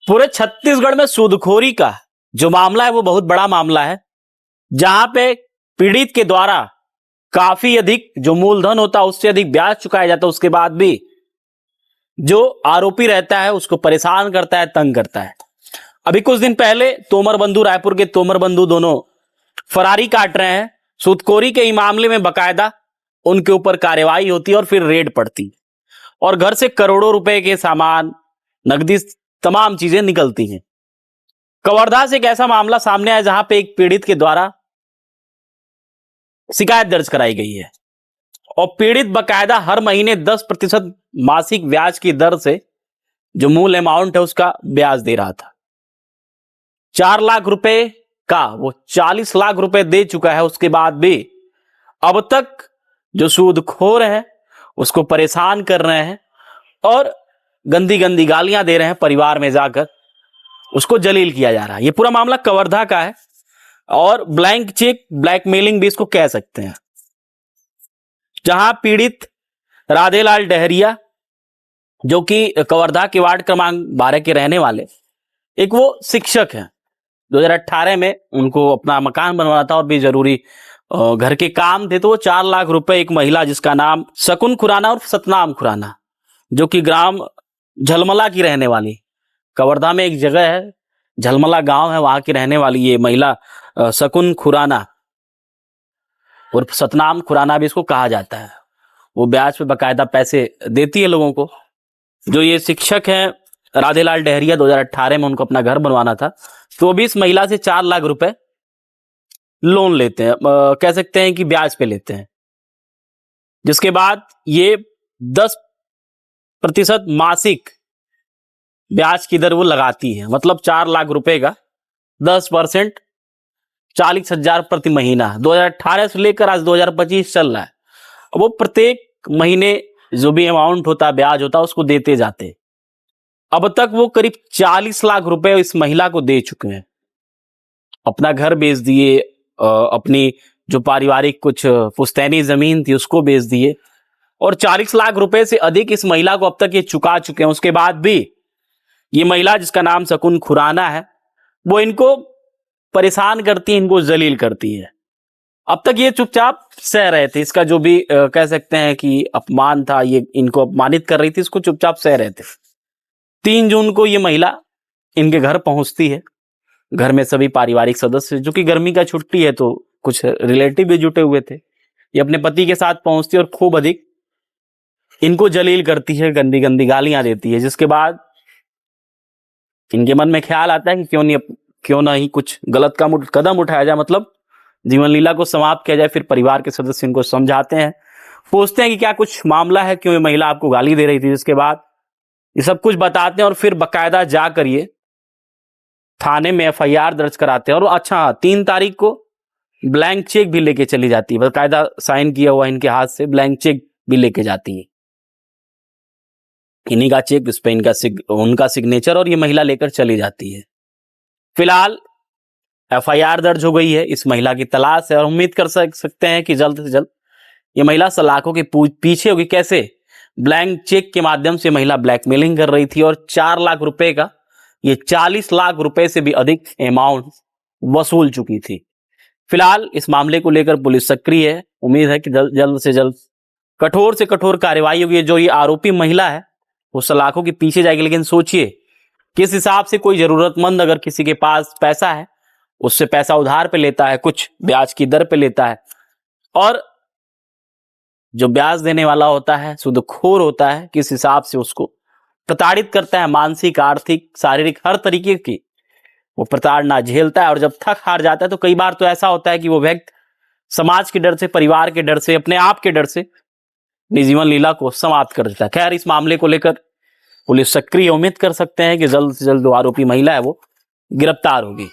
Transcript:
पूरे छत्तीसगढ़ में सूदखोरी का जो मामला है वो बहुत बड़ा मामला है, जहां पे पीड़ित के द्वारा काफी अधिक जो मूलधन होता है उससे अधिक ब्याज चुकाया जाता है। उसके बाद भी जो आरोपी रहता है उसको परेशान करता है, तंग करता है। अभी कुछ दिन पहले तोमर बंधु, रायपुर के तोमर बंधु दोनों फरारी काट रहे हैं। सूदखोरी के मामले में बकायदा उनके ऊपर कार्रवाई होती है और फिर रेड पड़ती और घर से करोड़ों रुपए के सामान, नकदी, तमाम चीजें निकलती हैं। कवर्धा से एक ऐसा मामला सामने आया जहां पे एक पीड़ित के द्वारा शिकायत दर्ज कराई गई है और पीड़ित बकायदा हर महीने 10% मासिक ब्याज की दर से जो मूल अमाउंट है उसका ब्याज दे रहा था। 4 लाख रुपए का वो 40 लाख रुपए दे चुका है। उसके बाद भी अब तक जो सूदखोर है उसको परेशान कर रहे हैं और गंदी गंदी गालियां दे रहे हैं। परिवार में जाकर उसको जलील किया जा रहा है। ये पूरा मामला कवर्धा का है और ब्लैंक चेक, ब्लैकमेलिंग भी इसको कह सकते हैं, जहां पीड़ित राधेलाल डहरिया जो कि कवर्धा के वार्ड क्रमांक 12 के रहने वाले एक वो शिक्षक हैं। 2018 में उनको अपना मकान बनवाना था और भी जरूरी घर के काम थे, तो वो 4 लाख रुपए एक महिला जिसका नाम शकुन खुराना और सतनाम खुराना, जो कि ग्राम झलमला की रहने वाली, कवर्धा में एक जगह है झलमला गांव है, वहां की रहने वाली ये महिला शकुन खुराना और सतनाम खुराना भी इसको कहा जाता है। वो ब्याज पे बकायदा पैसे देती है लोगों को। जो ये शिक्षक हैं राधेलाल डहरिया, 2018 में उनको अपना घर बनवाना था, तो भी इस महिला से 4 लाख रुपए लोन लेते हैं, कह सकते हैं कि ब्याज पे लेते हैं, जिसके बाद ये 10% मासिक ब्याज की दर वो लगाती है। मतलब 4 लाख रुपए का 10% 40,000 प्रति महीना। 2018 से लेकर आज 2025 चल रहा है। वो प्रत्येक महीने जो भी अमाउंट होता है, ब्याज होता है, उसको देते जाते। अब तक वो करीब 40 लाख रुपए इस महिला को दे चुके हैं। अपना घर बेच दिए, अपनी जो पारिवारिक कुछ पुश्तैनी जमीन थी उसको बेच दिए और 40 लाख रुपए से अधिक इस महिला को अब तक ये चुका चुके हैं। उसके बाद भी ये महिला जिसका नाम शकुन खुराना है वो इनको परेशान करती है, इनको जलील करती है। अब तक ये चुपचाप सह रहे थे। इसका जो भी कह सकते हैं कि अपमान था, ये इनको अपमानित कर रही थी, इसको चुपचाप सह रहे थे। 3 जून को ये महिला इनके घर पहुंचती है। घर में सभी पारिवारिक सदस्य, जो कि गर्मी का छुट्टी है तो कुछ रिलेटिव भी जुटे हुए थे, ये अपने पति के साथ पहुंचती है और खूब अधिक इनको जलील करती है, गंदी गंदी गालियां देती है। जिसके बाद इनके मन में ख्याल आता है कि क्यों ना ही कुछ गलत कदम उठाया जाए, मतलब जीवन लीला को समाप्त किया जाए। फिर परिवार के सदस्य इनको समझाते हैं, पूछते हैं कि क्या कुछ मामला है, क्यों ये महिला आपको गाली दे रही थी। जिसके बाद ये सब कुछ बताते हैं और फिर बकायदा जाकर ये थाने में FIR दर्ज कराते हैं। और अच्छा, 3 तारीख को ब्लैंक चेक भी लेके चली जाती है, बकायदा साइन किया हुआ इनके हाथ से ब्लैंक चेक भी लेके जाती है। इन्हीं का चेक, इस पे उनका सिग्नेचर, और ये महिला लेकर चली जाती है। फिलहाल FIR दर्ज हो गई है। इस महिला की तलाश है और उम्मीद कर सकते हैं कि जल्द से जल्द ये महिला सलाखों के पीछे होगी। कैसे ब्लैंक चेक के माध्यम से महिला ब्लैकमेलिंग कर रही थी और 4 लाख रुपए का ये 40 लाख रुपए से भी अधिक अमाउंट वसूल चुकी थी। फिलहाल इस मामले को लेकर पुलिस सक्रिय है। उम्मीद है कि जल्द से जल्द कठोर से कठोर कार्रवाई होगी। जो ये आरोपी महिला है वो सलाखों के पीछे जाएगी। लेकिन सोचिए किस हिसाब से कोई जरूरतमंद अगर किसी के पास पैसा है, उससे पैसा उधार पे लेता है, कुछ ब्याज की दर पे लेता है, और जो ब्याज देने वाला होता है सूदखोर होता है, किस हिसाब से उसको प्रताड़ित करता है, मानसिक, आर्थिक, शारीरिक, हर तरीके की वो प्रताड़ना झेलता है। और जब थक हार जाता है तो कई बार तो ऐसा होता है कि वो व्यक्ति समाज के डर से, परिवार के डर से, अपने आप के डर से अपनी जीवन लीला को समाप्त कर देता है। खैर, इस मामले को लेकर पुलिस सक्रिय, उम्मीद कर सकते हैं कि जल्द से जल्द जो आरोपी महिला है वो गिरफ्तार होगी।